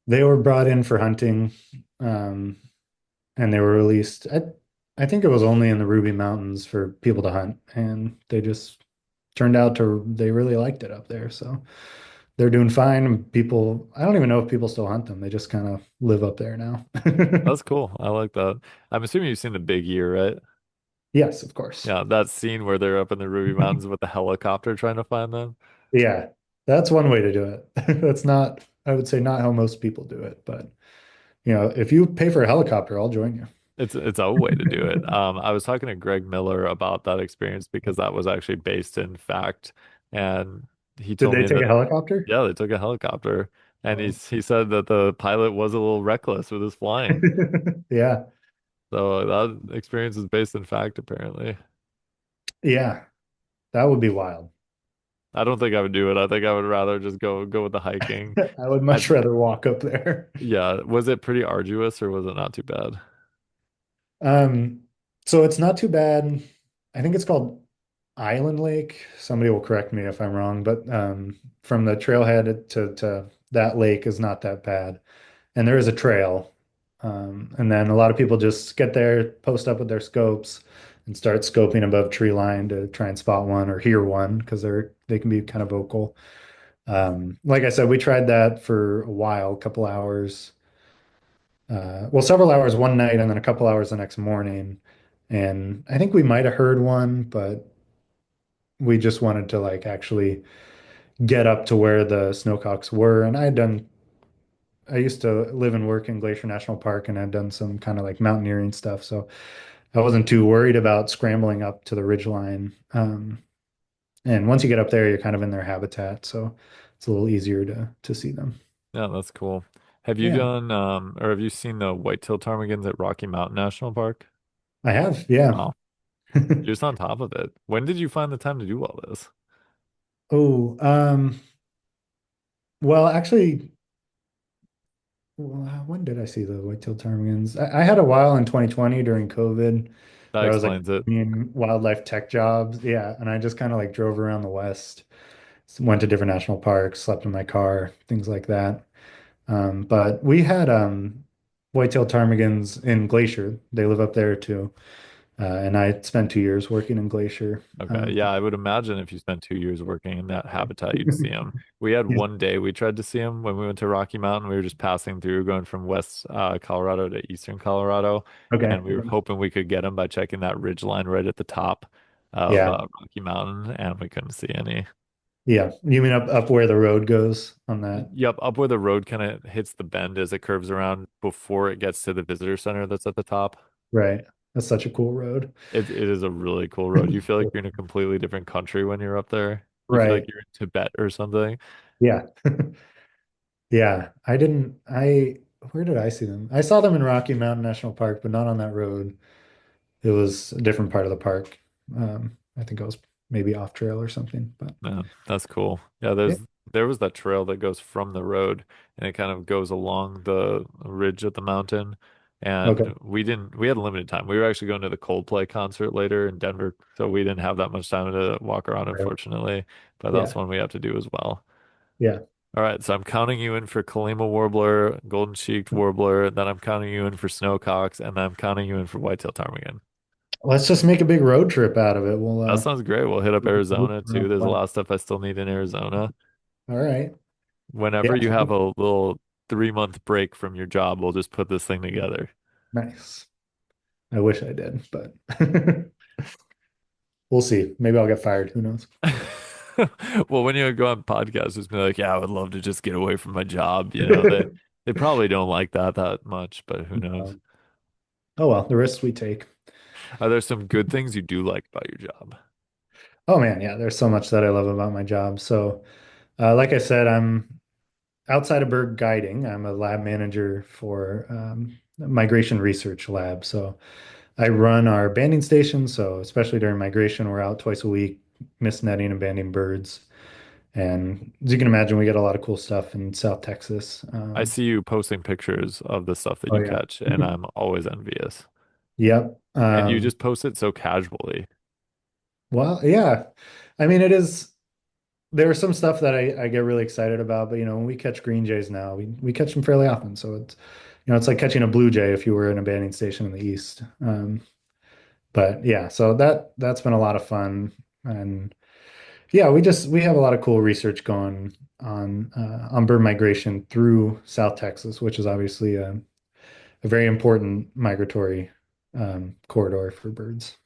They were brought in for hunting, um, and they were released. I think it was only in the Ruby Mountains for people to hunt, and they really liked it up there. So they're doing fine. I don't even know if people still hunt them. They just kind of live up there now. That's cool. I like that. I'm assuming you've seen the Big Ear, right? Yes, of course. Yeah, that scene where they're up in the Ruby Mountains with the helicopter trying to find them. Yeah, that's one way to do it. That's not, I would say, not how most people do it, but if you pay for a helicopter, I'll join you. It's a way to do it. I was talking to Greg Miller about that experience because that was actually based in fact, and he Did told they me take a that helicopter? yeah, they took a helicopter, and Oh. he said that the pilot was a little reckless with his flying. Yeah, So that experience is based in fact, apparently. yeah, that would be wild. I don't think I would do it. I think I would rather just go with the hiking. I would I much rather walk up there. yeah, was it pretty arduous or was it not too bad? Um, so it's not too bad. I think it's called Island Lake. Somebody will correct me if I'm wrong, but from the trailhead to that lake is not that bad. And there is a trail. And then a lot of people just get there, post up with their scopes, and start scoping above tree line to try and spot one or hear one because they can be kind of vocal. Like I said, we tried that for a while, a couple hours. Well, several hours one night and then a couple hours the next morning. And I think we might have heard one, but we just wanted to like actually get up to where the snowcocks were. And I used to live and work in Glacier National Park and I'd done some kind of like mountaineering stuff. So I wasn't too worried about scrambling up to the ridge line. And once you get up there, you're kind of in their habitat. So it's a little easier to see them. Yeah, that's cool. Have you Yeah. done or have you seen the white-tailed ptarmigans at Rocky Mountain National Park? I have, yeah. Wow. You're just on top of it. When did you find the time to do all this? Oh, well, actually, when did I see the white-tailed ptarmigans? I had a while in 2020 during COVID That where I was like explains it. in wildlife tech jobs. Yeah, and I just kind of like drove around the West, went to different national parks, slept in my car, things like that. But we had white-tailed ptarmigans in Glacier. They live up there too. And I spent 2 years working in Glacier. Okay. Yeah, I would imagine if you spent 2 years working in that habitat, you'd see them. We had Yeah. one day we tried to see them when we went to Rocky Mountain. We were just passing through, going from West Colorado to Eastern Colorado, Okay. and we were hoping we could get them by checking that ridge line right at the top of Yeah. Rocky Mountain, and we couldn't see any. Yeah. You mean up where the road goes on that? Yep, up where the road kind of hits the bend as it curves around before it gets to the visitor center that's at the top. Right. That's such a cool road. It is a really cool road. You feel like you're in a completely different country when you're up there. You feel like Right. you're in Tibet or something. Yeah. Yeah. Where did I see them? I saw them in Rocky Mountain National Park, but not on that road. It was a different part of the park. I think it was maybe off trail or something, but Yeah, that's cool. Yeah, yeah. there was that trail that goes from the road and it kind of goes along the ridge of the mountain. Okay. And we had limited time. We were actually going to the Coldplay concert later in Denver, so we didn't have that much time to walk around, Right. unfortunately. But that's Yeah. one we have to do as well. Yeah. All right, so I'm counting you in for Kalima Warbler, Golden Cheeked Warbler, then I'm counting you in for Snowcocks, and then I'm counting you in for Whitetail Ptarmigan. Let's just make a big road trip out of it. That sounds great. We'll hit up Move Arizona too. around the There's a planet. lot of stuff I still need in Arizona. All right. Whenever Yeah. you have a little 3 month break from your job, we'll just put this thing together. Nice. I wish I did, but we'll see. Maybe I'll get fired. Who knows? Well, when you go on podcasts, just be like, yeah, I would love to just get away from my job. They probably don't like that much, but who knows? Um, oh well, the risks we take. Are there some good things you do like about your job? Oh man, yeah, there's so much that I love about my job. So, like I said, I'm outside of bird guiding. I'm a lab manager for a migration research lab. So I run our banding station. So especially during migration, we're out twice a week, mist netting and banding birds. And as you can imagine, we get a lot of cool stuff in South Texas. I see you posting pictures of the stuff that Oh you yeah. catch, and I'm always envious. Yep. And you just post it so casually. Well, yeah. I mean, it is. There's some stuff that I get really excited about, but when we catch green jays now, we catch them fairly often. So it's like catching a blue jay if you were in a banding station in the east. But yeah, so that's been a lot of fun, and yeah, we have a lot of cool research going on bird migration through South Texas, which is obviously a very important migratory corridor for birds.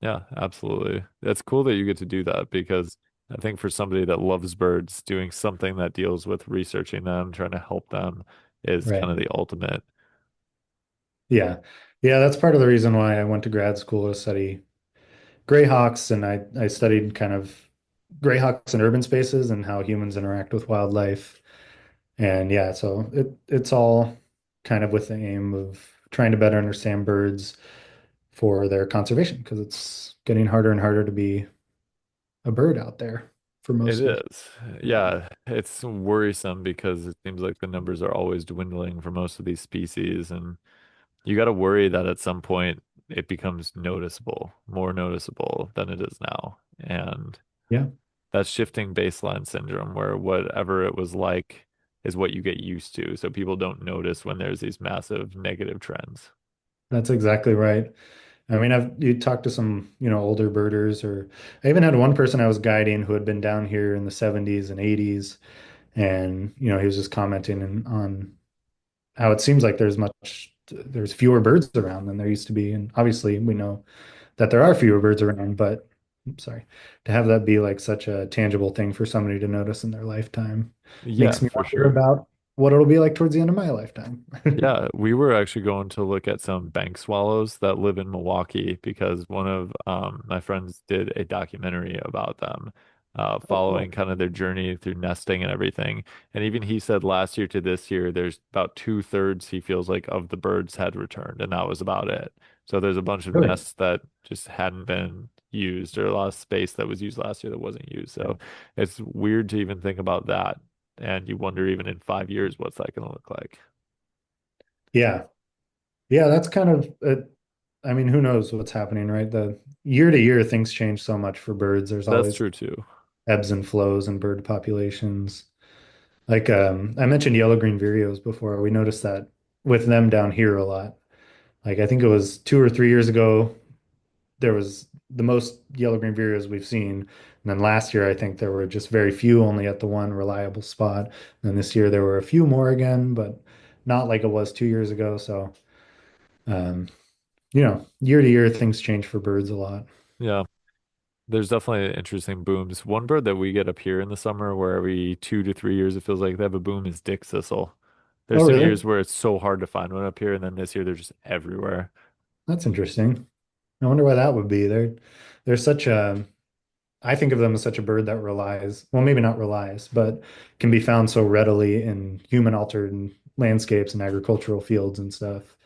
Yeah, absolutely. It's cool that you get to do that because I think for somebody that loves birds, doing something that deals with researching them, trying to help them is kind Right. of the ultimate. Yeah. Yeah, that's part of the reason why I went to grad school to study greyhawks, and I studied kind of greyhawks in urban spaces and how humans interact with wildlife. And yeah, so it's all kind of with the aim of trying to better understand birds for their conservation because it's getting harder and harder to be a bird out there for most It species. is. Yeah, it's worrisome because it seems like the numbers are always dwindling for most of these species, and you got to worry that at some point it becomes noticeable, more noticeable than it is now. And Yeah, that's shifting baseline syndrome, where whatever it was like is what you get used to. So people don't notice when there's these massive negative trends. that's exactly right. I mean, you talked to some, older birders, or I even had one person I was guiding who had been down here in the 70s and 80s, and he was just commenting on how it seems like there's fewer birds around than there used to be. And obviously we know that there are fewer birds around, but I'm sorry, to have that be like such a tangible thing for somebody to notice in their lifetime Yeah, makes me for wonder sure. about what it'll be like towards the end of my lifetime. Yeah, we were actually going to look at some bank swallows that live in Milwaukee because one of my friends did a documentary about them, Oh, following cool. kind of their journey through nesting and everything. And even he said last year to this year, there's about 2/3 he feels like of the birds had returned, and that was about it. So there's a bunch of Really? nests that just hadn't been used, or a lot of space that was used last year that wasn't used. So it's weird to even think about that. And you wonder even in 5 years, what's that going to look like? Yeah. Yeah, that's kind of I mean, who knows what's happening, right? The year to year things change so much for birds. There's That's always true too. ebbs and flows in bird populations. Like I mentioned yellow-green vireos before. We noticed that with them down here a lot. Like I think it was 2 or 3 years ago, there was the most yellow-green vireos we've seen. And then last year, I think there were just very few, only at the one reliable spot. And then this year there were a few more again, but not like it was 2 years ago. So year to year things change for birds a lot. Yeah. There's definitely interesting booms. One bird that we get up here in the summer where every 2 to 3 years it feels like they have a boom is dick thistle. Oh, There's some really? years where it's so hard to find one up here, and then this year they're just everywhere. That's interesting. I wonder why that would be. They're such a, I think of them as such a bird that relies, well, maybe not relies, but can be found so readily in human altered landscapes and agricultural fields and stuff.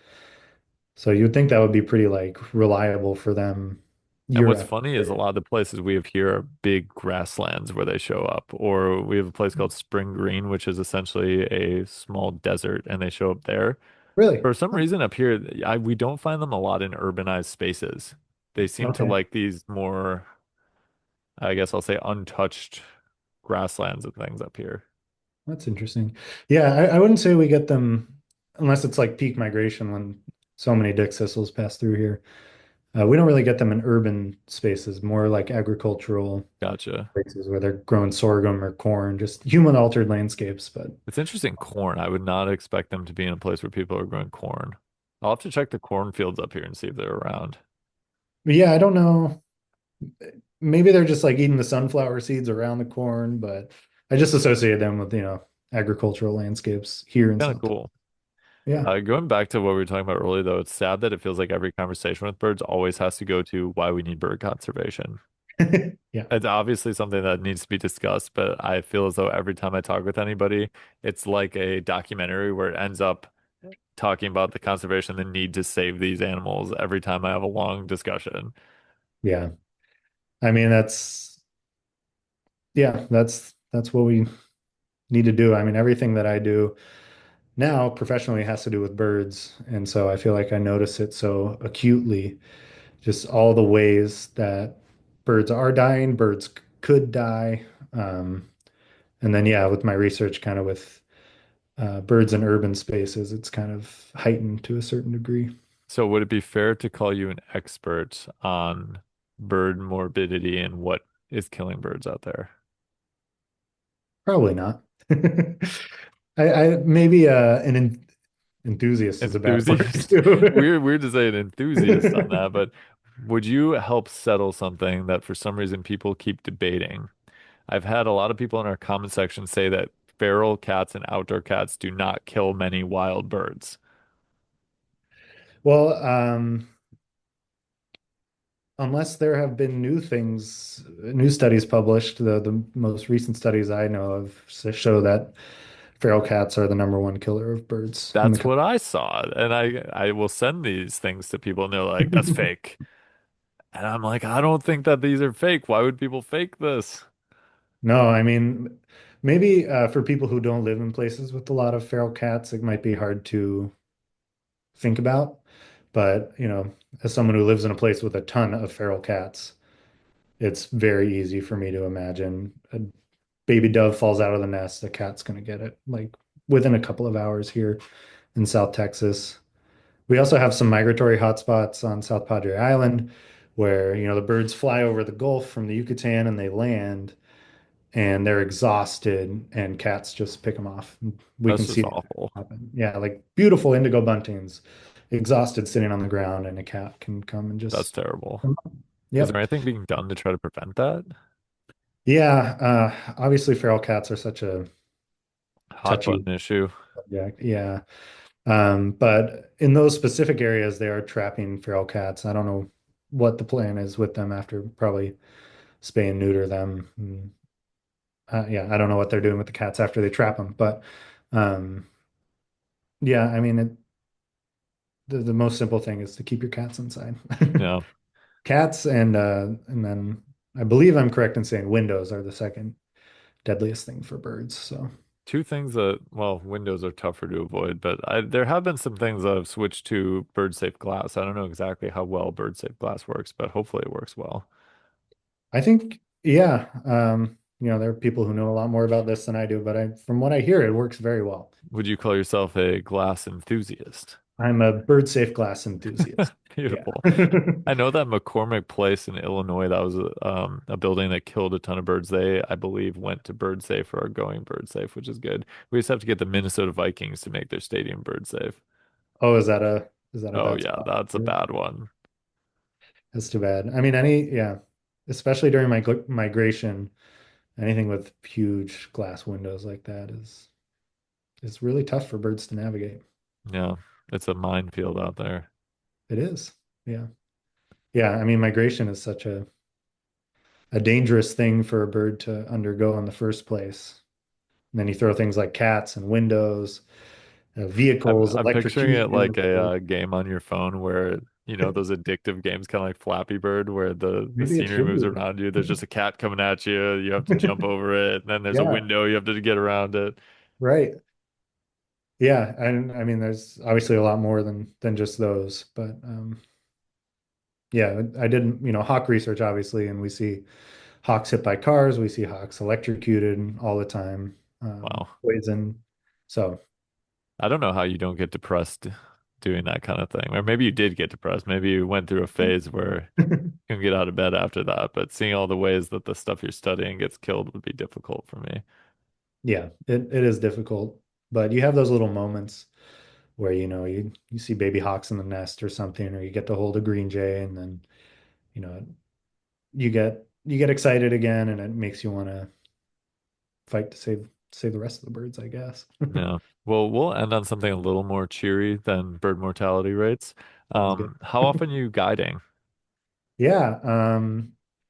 So you would think that would be pretty like reliable for them And year what's after funny is a year. lot of the places we have here are big grasslands where they show up. Or we have a place called Spring Green, which is essentially a small desert, and they show up there. Really? For some Huh. reason up here, we don't find them a lot in urbanized spaces. They seem to Okay. like these more, I guess I'll say, untouched grasslands and things up here. That's interesting. Yeah, I wouldn't say we get them unless it's like peak migration when so many dick thistles pass through here. We don't really get them in urban spaces, more like agricultural Gotcha. places where they're growing sorghum or corn, just human altered landscapes. It's interesting, corn. I would not expect them to be in a place where people are growing corn. I'll have to check the cornfields up here and see if they're around. But yeah, I don't know. Maybe they're just like eating the sunflower seeds around the corn, but I just associate them with, agricultural landscapes here in Kind of South Texas. cool. Yeah. Going back to what we were talking about earlier, though, it's sad that it feels like every conversation with birds always has to go to why we need bird conservation. Yeah. It's obviously something that needs to be discussed, but I feel as though every time I talk with anybody, it's like a documentary where it ends up talking about the conservation, the need to save these animals every time I have a long discussion. Yeah. I mean, that's what we need to do. I mean, everything that I do now professionally has to do with birds. And so I feel like I notice it so acutely, just all the ways that birds are dying, birds could die. And then, yeah, with my research kind of with birds in urban spaces, it's kind of heightened to a certain degree. So would it be fair to call you an expert on bird morbidity and what is killing birds out there? Probably not. I maybe enthusiast is a bad word Enthusiast. too. Weird to say an enthusiast on that, but would you help settle something that for some reason people keep debating? I've had a lot of people in our comment section say that feral cats and outdoor cats do not kill many wild birds. Well, unless there have been new studies published, the most recent studies I know of show that feral cats are the number one killer of birds in the That's what country. I saw. And I will send these things to people and they're like, that's fake. And I'm like, I don't think that these are fake. Why would people fake this? No, I mean, maybe for people who don't live in places with a lot of feral cats, it might be hard to think about. But, as someone who lives in a place with a ton of feral cats, it's very easy for me to imagine a baby dove falls out of the nest, a cat's going to get it like within a couple of hours here in South Texas. We also have some migratory hotspots on South Padre Island where, the birds fly over the Gulf from the Yucatan and they land and they're exhausted and cats just pick them off. We That's can see just that awful. happen. Yeah, like beautiful indigo buntings, exhausted sitting on the ground and a cat can come and That's just, terrible. Is there yep. anything being done to try to prevent that? Yeah, obviously feral cats are such a Hot touchy button issue. subject. Yeah. But in those specific areas, they are trapping feral cats. I don't know what the plan is with them after probably spay and neuter them. Yeah, I don't know what they're doing with the cats after they trap them. But um, yeah, I mean, the most simple thing is to keep your cats inside. Yeah. Cats and then I believe I'm correct in saying windows are the second deadliest thing for birds. So Two things that, well, windows are tougher to avoid, but there have been some things that I've switched to bird safe glass. I don't know exactly how well bird safe glass works, but hopefully it works well. I think, yeah, there are people who know a lot more about this than I do, but from what I hear, it works very well. Would you call yourself a glass enthusiast? I'm a bird safe glass enthusiast. Yeah. Beautiful. I know that McCormick Place in Illinois, that was a building that killed a ton of birds. They, I believe, went to bird safe or are going bird safe, which is good. We just have to get the Minnesota Vikings to make their stadium bird safe. Oh, is that a Oh bad yeah, spot? that's a bad one. That's too bad. I mean, yeah, especially during my migration, anything with huge glass windows like that is really tough for birds to navigate. Yeah, it's a minefield out there. It is. Yeah. Yeah, I mean, migration is such a dangerous thing for a bird to undergo in the first place. And then you throw things like cats and windows, vehicles, I'm picturing it electrocution. like a game on your phone where those addictive games, kind of like Flappy Bird, where the Maybe it scenery should moves be. around you. There's just a cat coming at you. You have to jump over it, and then there's a Yeah, window you have to get around it. right. Yeah, and I mean, there's obviously a lot more than just those, but yeah, I did, hawk research obviously, and we see hawks hit by cars, we see hawks electrocuted all the time, Wow. poison. So, I don't know how you don't get depressed doing that kind of thing. Or maybe you did get depressed. Maybe you went through a phase where you can get out of bed after that. But seeing all the ways that the stuff you're studying gets killed would be difficult for me. yeah, it is difficult, but you have those little moments where you see baby hawks in the nest or something, or you get to hold a green jay, and then you know you get excited again, and it makes you want to fight to save the rest of the birds, I guess. Yeah. Well, we'll end on something a little more cheery than bird mortality rates. Sounds good. How often are you guiding? Yeah.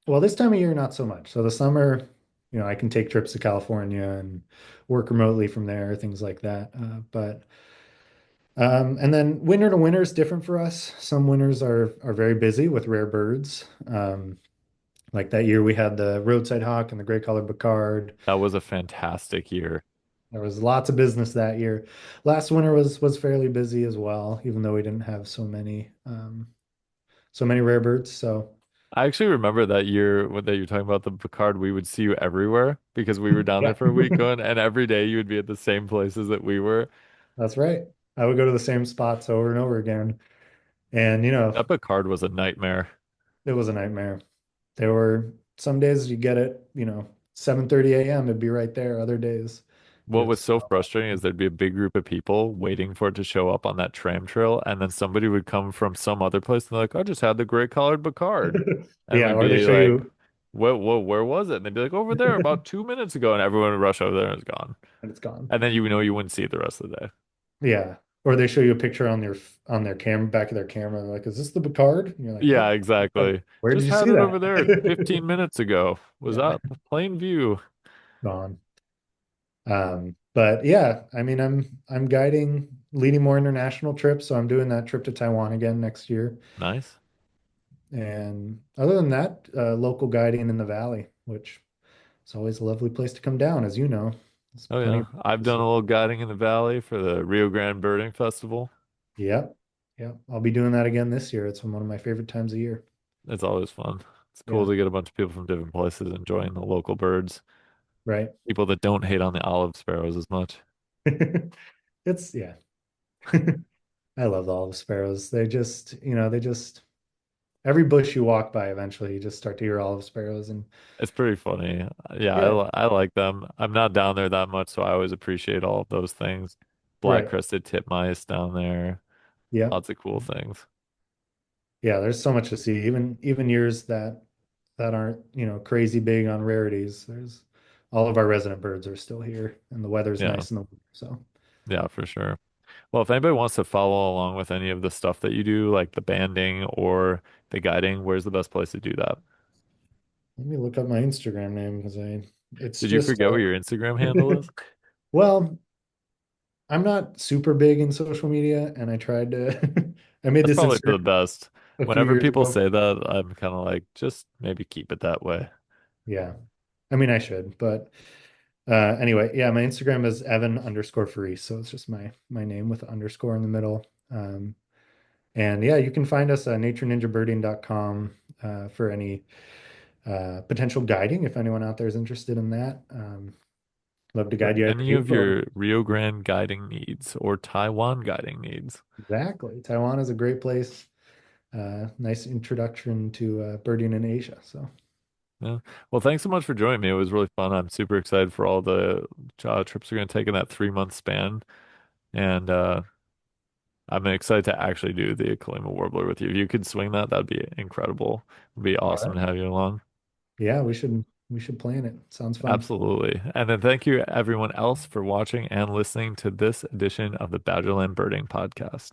Well, this time of year, not so much. So the summer, I can take trips to California and work remotely from there, things like that. And then winter to winter is different for us. Some winters are very busy with rare birds. Like that year, we had the roadside hawk and the gray-collared Becard. That was a fantastic year. There was lots of business that year. Last winter was fairly busy as well, even though we didn't have so many rare birds. So I actually remember that year that you're talking about the Picard, we would see you everywhere because we were down there yeah, for a week going, and every day you would be at the same places that we were. that's right. I would go to the same spots over and over again. And, That Picard was a nightmare. it was a nightmare. There were some days you get it, 7:30 a.m. it'd be right there. Other days What you'd have was to so call. frustrating is there'd be a big group of people waiting for it to show up on that tram trail, and then somebody would come from some other place and they're like, I just had the gray collared Picard. And Yeah, we'd or they be show like, you where was it? And they'd be like, over there about 2 minutes ago, and everyone would rush over there and it's gone. and it's gone. And then you wouldn't see it the rest of the day. Yeah. Or they show you a picture on their camera, back of their camera. They're like, is this the Picard? And you're like, Yeah, yep. Like, exactly. where did Just you had see it over there that? 15 minutes ago. Was Yeah, up, plain view. gone. But yeah, I mean, I'm leading more international trips, so I'm doing that trip to Taiwan again next year. Nice. And other than that, local guiding in the valley, which is always a lovely place to come down, as you know. There's Oh plenty yeah. of I've to done a see. little guiding in the valley for the Rio Grande Birding Festival. Yep. Yep. I'll be doing that again this year. It's one of my favorite times of year. It's always fun. It's cool Yeah. to get a bunch of people from different places enjoying the local birds. Right. People that don't hate on the olive sparrows as much. Yeah. I love the olive sparrows. They just every bush you walk by, eventually you just start to hear olive sparrows and It's pretty funny. Yeah, yeah. I like them. I'm not down there that much, so I always appreciate all of those things. Black Right. crested titmice down there. Yeah. Lots of cool things. Yeah, there's so much to see. Even years that aren't, crazy big on rarities. There's all of our resident birds are still here and the weather's Yeah, nice in the winter. So yeah, for sure. Well, if anybody wants to follow along with any of the stuff that you do, like the banding or the guiding, where's the best place to do that? let me look up my Instagram name because it's Did you just forget what your Instagram handle is? well, I'm not super big in social media and I tried to I made That's this probably for the insert best. a few Whenever years people ago. say that, I'm kind of like, just maybe keep it that way. Yeah. I mean, I should, but anyway, yeah, my Instagram is Evan underscore Farese. So it's just my name with an underscore in the middle. And yeah, you can find us at natureninjabirding.com for any potential guiding if anyone out there is interested in that. Love to For guide you either any here of or your Rio Grande guiding needs or Taiwan guiding needs. exactly. Taiwan is a great place. Nice introduction to birding in Asia. So, Yeah. Well, thanks so much for joining me. It was really fun. I'm super excited for all the trips we're going to take in that 3 month span. And I'm excited to actually do the Kalima Warbler with you. If you could swing that, that'd be incredible. It'd be all awesome right. to have you along. Yeah, we should plan it. Sounds fun. Absolutely. And then thank you everyone else for watching and listening to this edition of the Badgerland Birding Podcast.